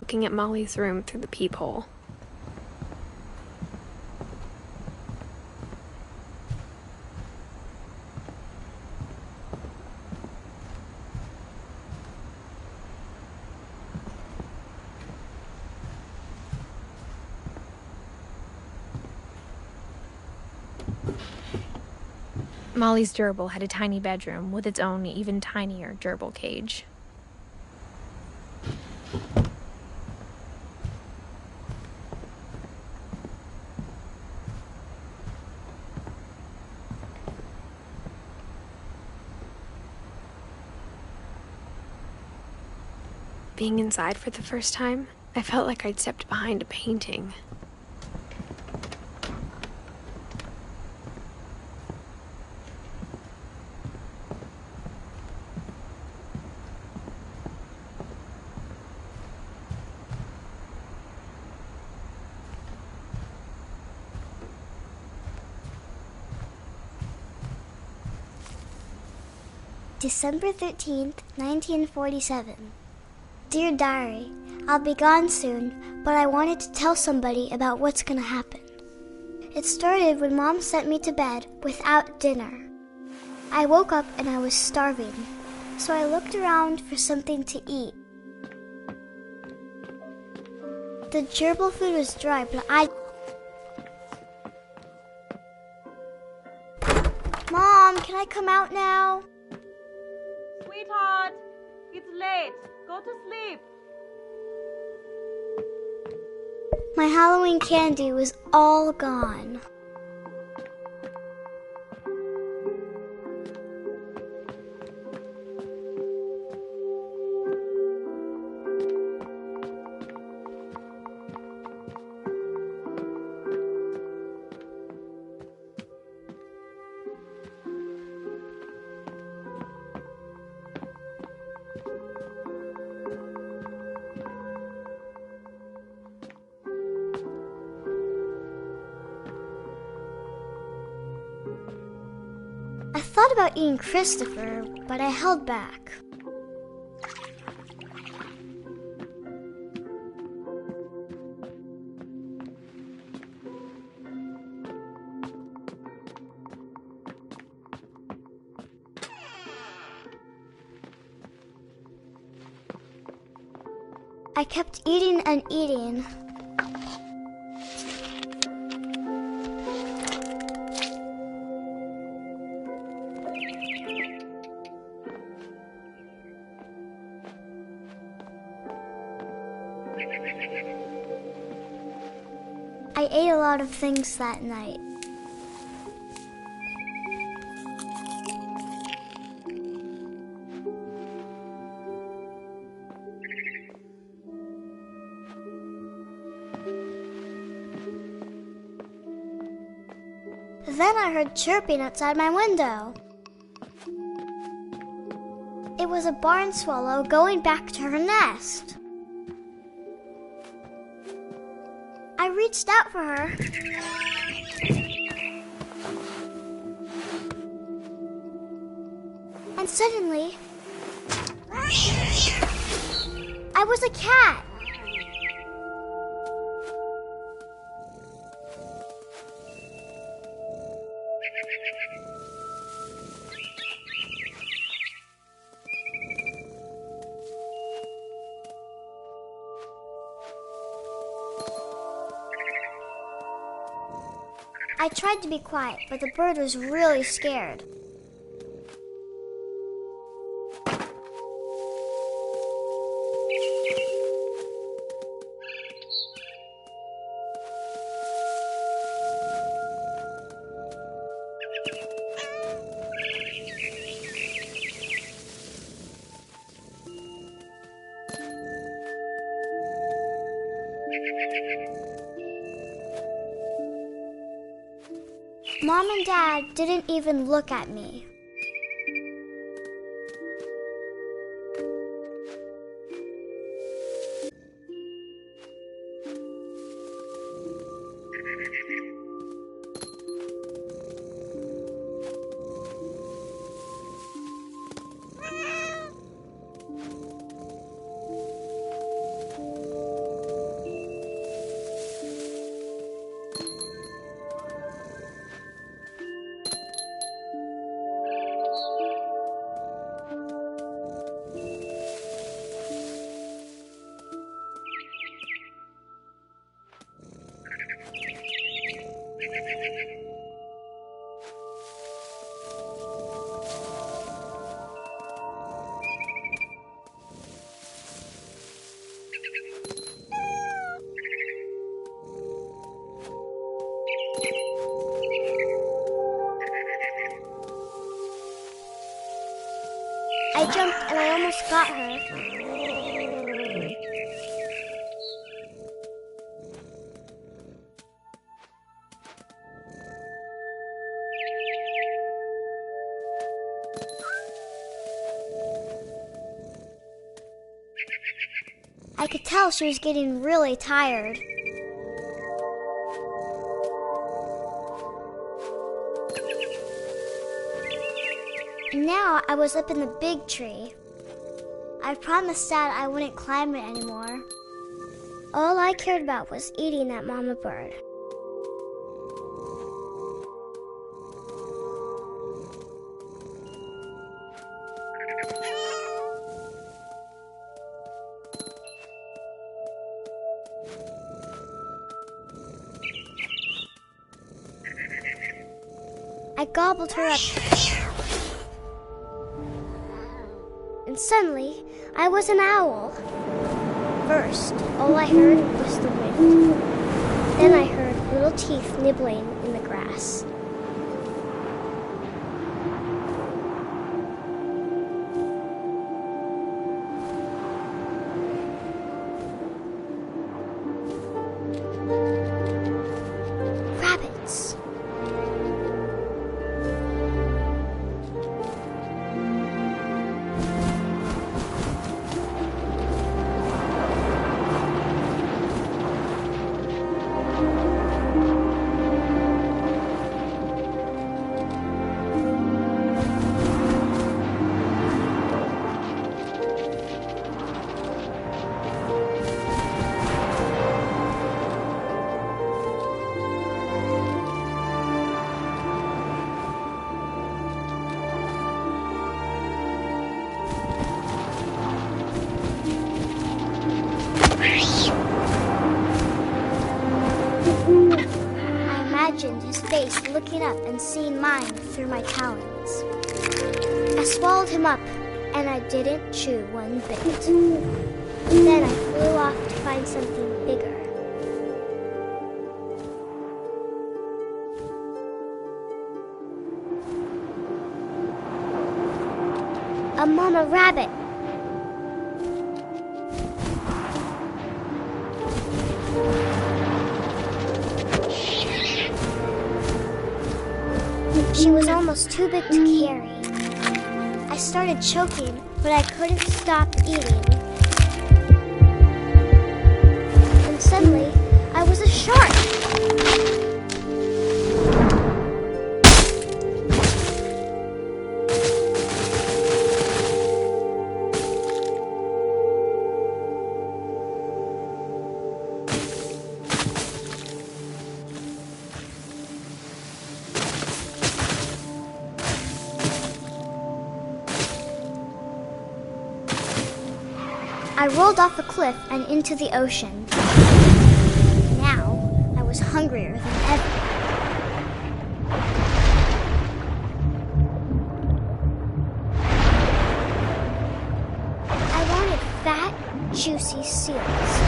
looking at Molly's room through the peephole. Molly's gerbil had a tiny bedroom with its own even tinier gerbil cage. Being inside for the first time, I felt like I'd stepped behind a painting. December 13th, 1947. Dear Diary, I'll be gone soon, but I wanted to tell somebody about what's gonna happen. It started when Mom sent me to bed without dinner. I woke up and I was starving, so I looked around for something to eat. The gerbil food was dry, but Mom, can I come out now? Sweetheart, it's late. Go to sleep. My Halloween candy was all gone. I thought about eating Christopher, but I held back. I kept eating and eating. I ate a lot of things that night. Then I heard chirping outside my window. It was a barn swallow going back to her nest. I reached out for her. And suddenly, I was a cat. I tried to be quiet, but the bird was really scared. Mom and Dad didn't even look at me. jumped and I almost got her. I could tell she was getting really tired. And now I was up in the big tree. I promised Dad I wouldn't climb it anymore. All I cared about was eating that mama bird. I gobbled her up. And suddenly, I was an owl. First, all I heard was the wind. Then I heard little teeth nibbling in the grass. Rabbits. I imagined his face looking up and seeing mine through my talons. I swallowed him up, and I didn't chew one bit. Then I flew off to find something bigger. A mama rabbit. She was almost too big to carry. I started choking, but I couldn't stop eating. And suddenly, I was a shark. I rolled off the cliff and into the ocean. Now, I was hungrier than ever. I wanted fat, juicy seals.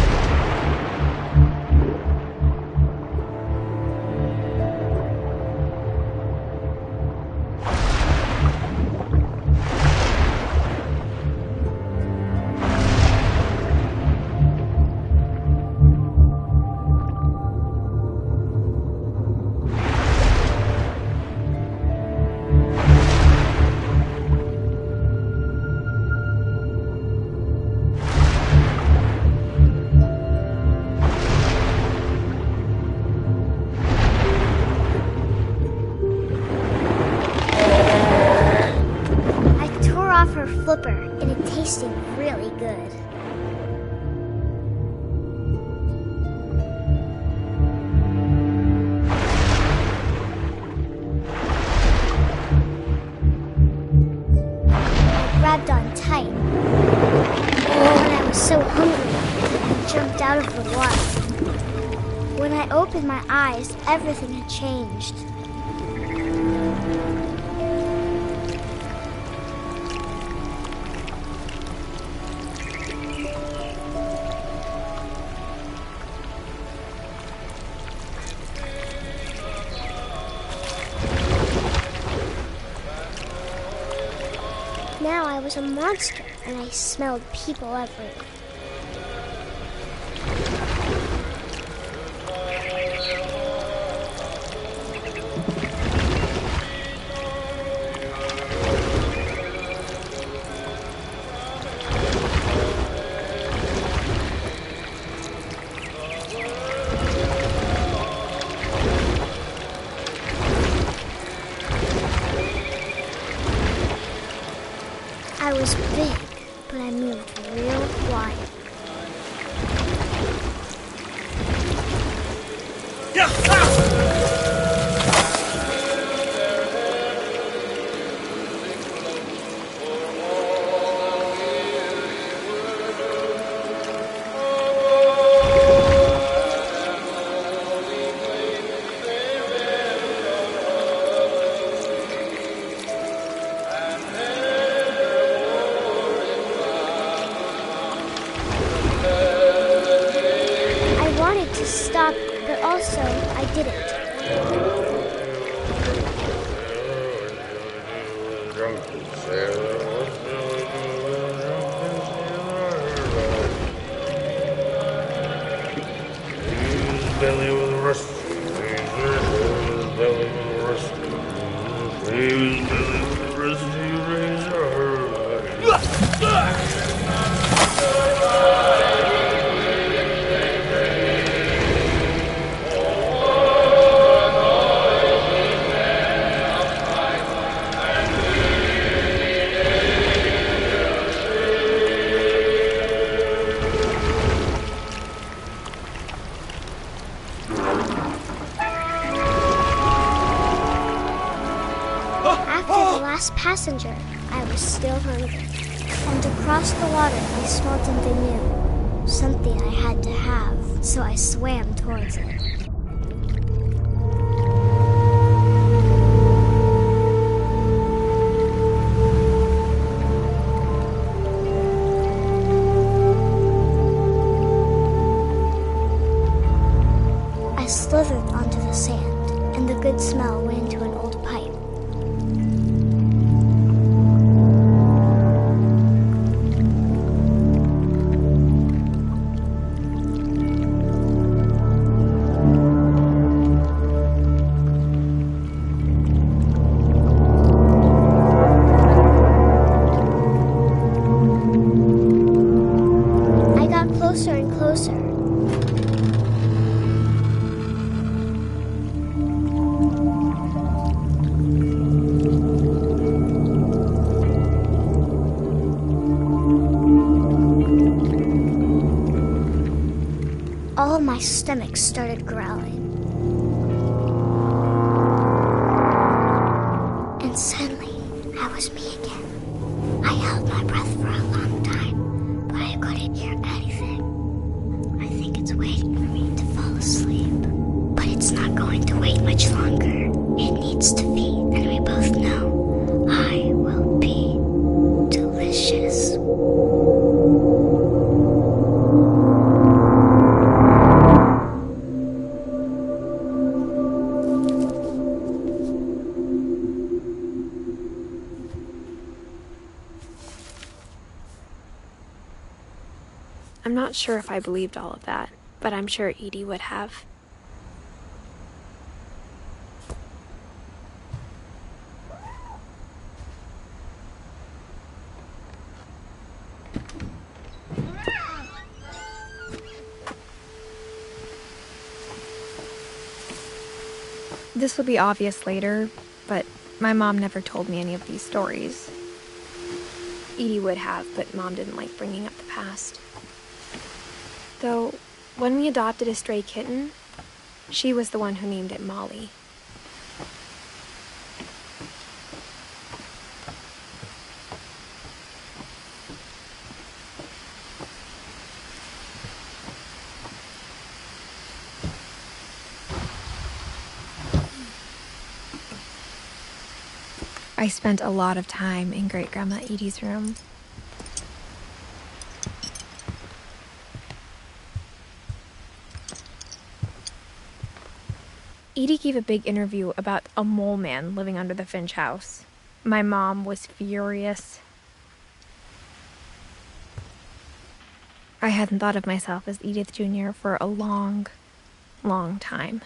Her flipper, and it tasted really good. I grabbed on tight. When I was so hungry, I jumped out of the water. When I opened my eyes, everything had changed. Now I was was a monster, and I smelled people everywhere. I was big, but I moved real quiet. I wanted to stop, but also I didn't. After the last passenger, I was still hungry. And across the water, I smelled something new. Something I had to have, so I swam towards it. I slithered onto the sand, and the good smell went into an old pipe. I got closer and closer. All of my stomach started growling. And suddenly, I was me again. I held my breath for a long time, but I couldn't hear anything. I think it's waiting for me to fall asleep. But it's not going to wait much longer. It needs to be, and we both know I will be delicious. I'm not sure if I believed all of that, but I'm sure Edie would have. This will be obvious later, but my mom never told me any of these stories. Edie would have, but Mom didn't like bringing up the past. Though, when we adopted a stray kitten, she was the one who named it Molly. I spent a lot of time in Great-Grandma Edie's room. Edie gave a big interview about a mole man living under the Finch house. My mom was furious. hadn't thought of myself as Edith Jr. for a long, long time.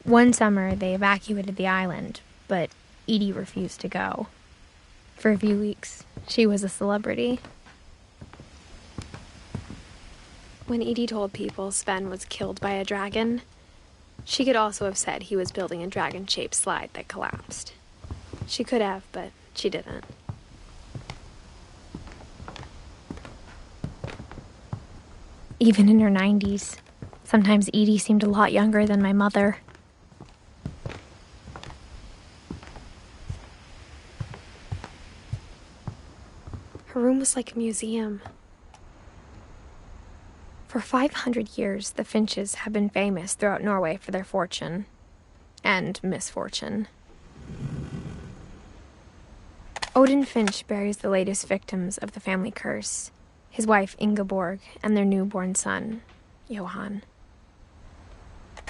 One summer, they evacuated the island, but Edie refused to go. For a few weeks, she was a celebrity. When Edie told people Sven was killed by a dragon, she could also have said he was building a dragon-shaped slide that collapsed. She could have, but she didn't. Even in her 90s, sometimes Edie seemed a lot younger than my mother. Her room was like a museum. For 500 years, the Finches have been famous throughout Norway for their fortune and misfortune. Odin Finch buries the latest victims of the family curse, his wife Ingeborg and their newborn son, Johan.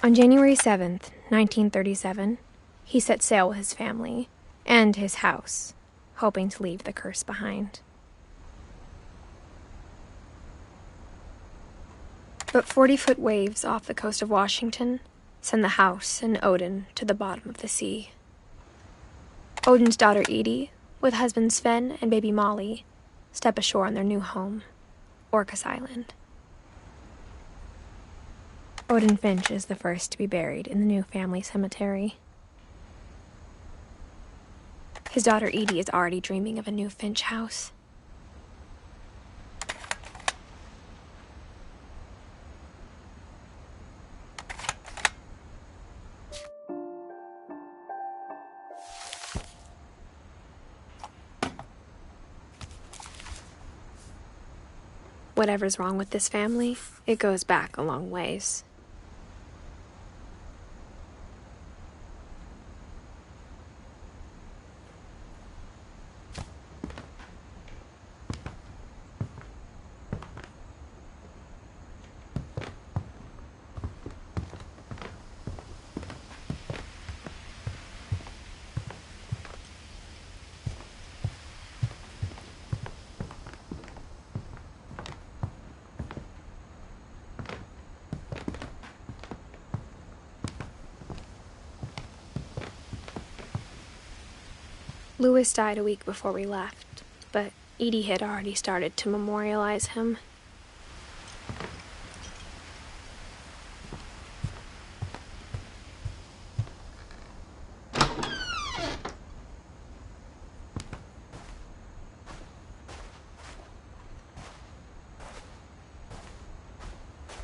On January 7th, 1937, he set sail with his family and his house, hoping to leave the curse behind. But 40-foot waves off the coast of Washington send the house and Odin to the bottom of the sea. Odin's daughter Edie, with husband Sven and baby Molly, step ashore on their new home, Orcas Island. Odin Finch is the first to be buried in the new family cemetery. His daughter Edie is already dreaming of a new Finch house. Whatever's wrong with this family, it goes back a long ways. Louis died a week before we left, but Edie had already started to memorialize him.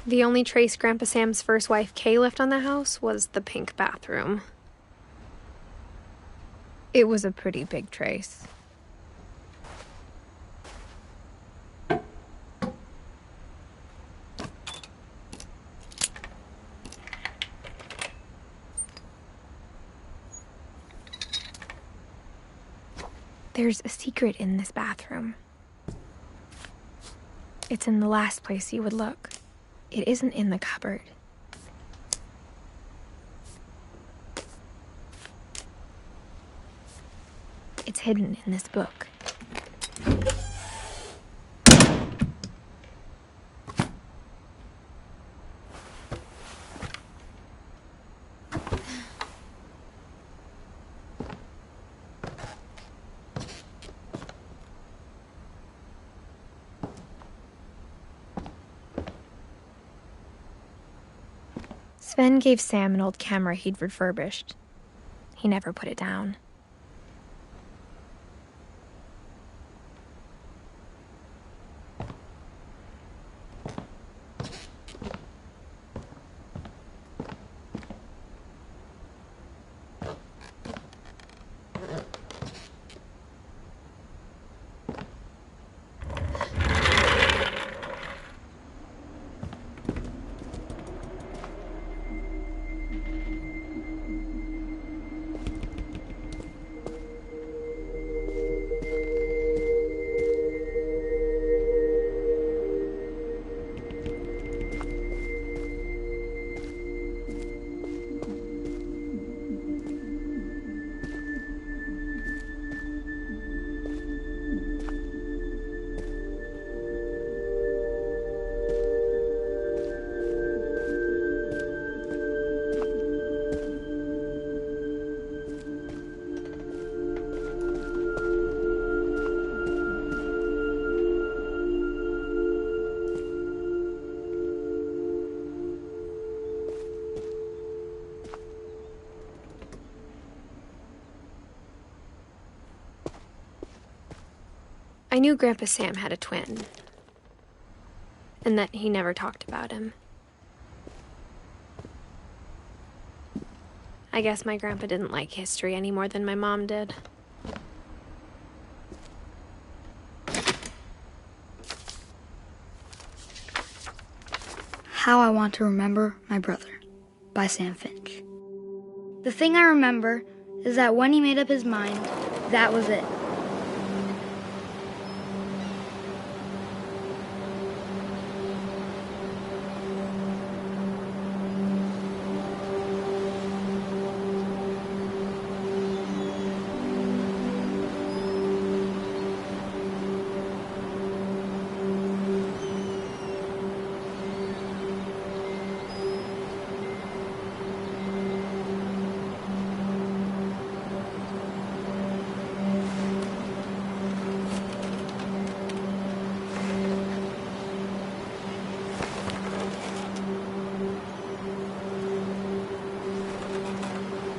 The only trace Grandpa Sam's first wife Kay left on the house was the pink bathroom. It was a pretty big trace. There's a secret in this bathroom. It's in the last place you would look. It isn't in the cupboard. It's hidden in this book. Sven gave Sam an old camera he'd refurbished. He never put it down. I knew Grandpa Sam had a twin, and that he never talked about him. I guess my grandpa didn't like history any more than my mom did. How I Want to Remember My Brother by Sam Finch. The thing I remember is that when he made up his mind, that was it.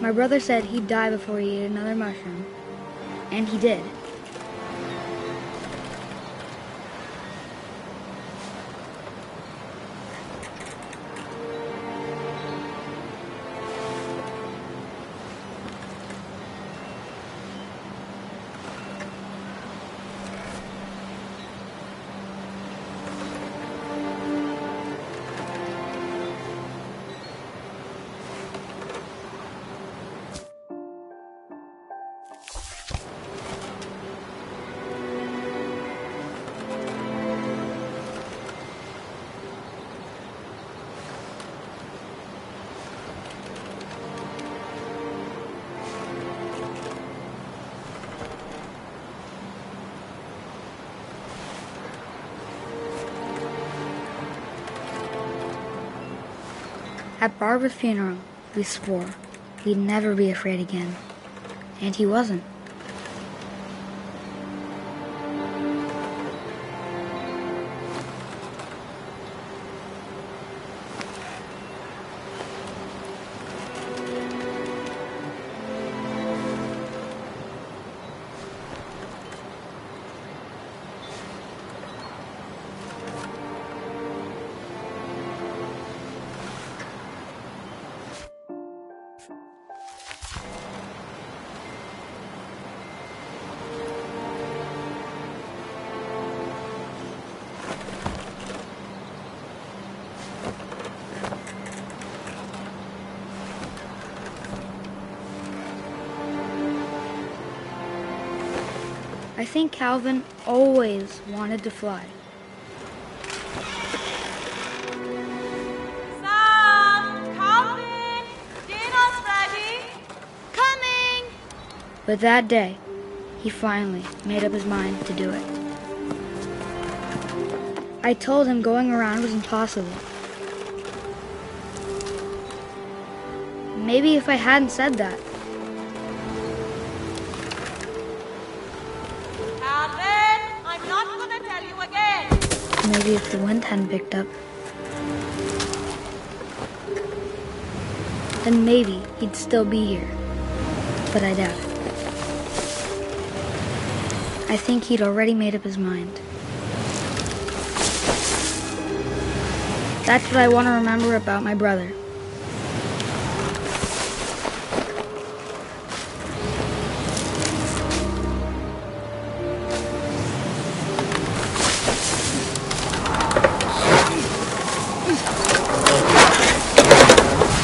My brother said he'd die before he ate another mushroom, and he did. At Barbara's funeral, we swore we'd never be afraid again, and he wasn't. I think Calvin always wanted to fly. Sam! Calvin! Dinner's ready! Coming! But that day, he finally made up his mind to do it. I told him going around was impossible. Maybe if I hadn't said that, maybe if the wind hadn't picked up, then maybe he'd still be here. But I doubt it. I think he'd already made up his mind. That's what I want to remember about my brother.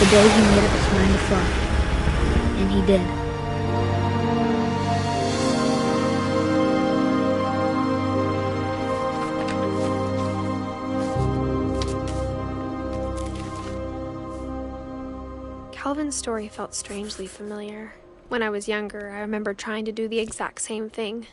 The day he made up his mind to fly. And he did. Calvin's story felt strangely familiar. When I was younger, I remember trying to do the exact same thing.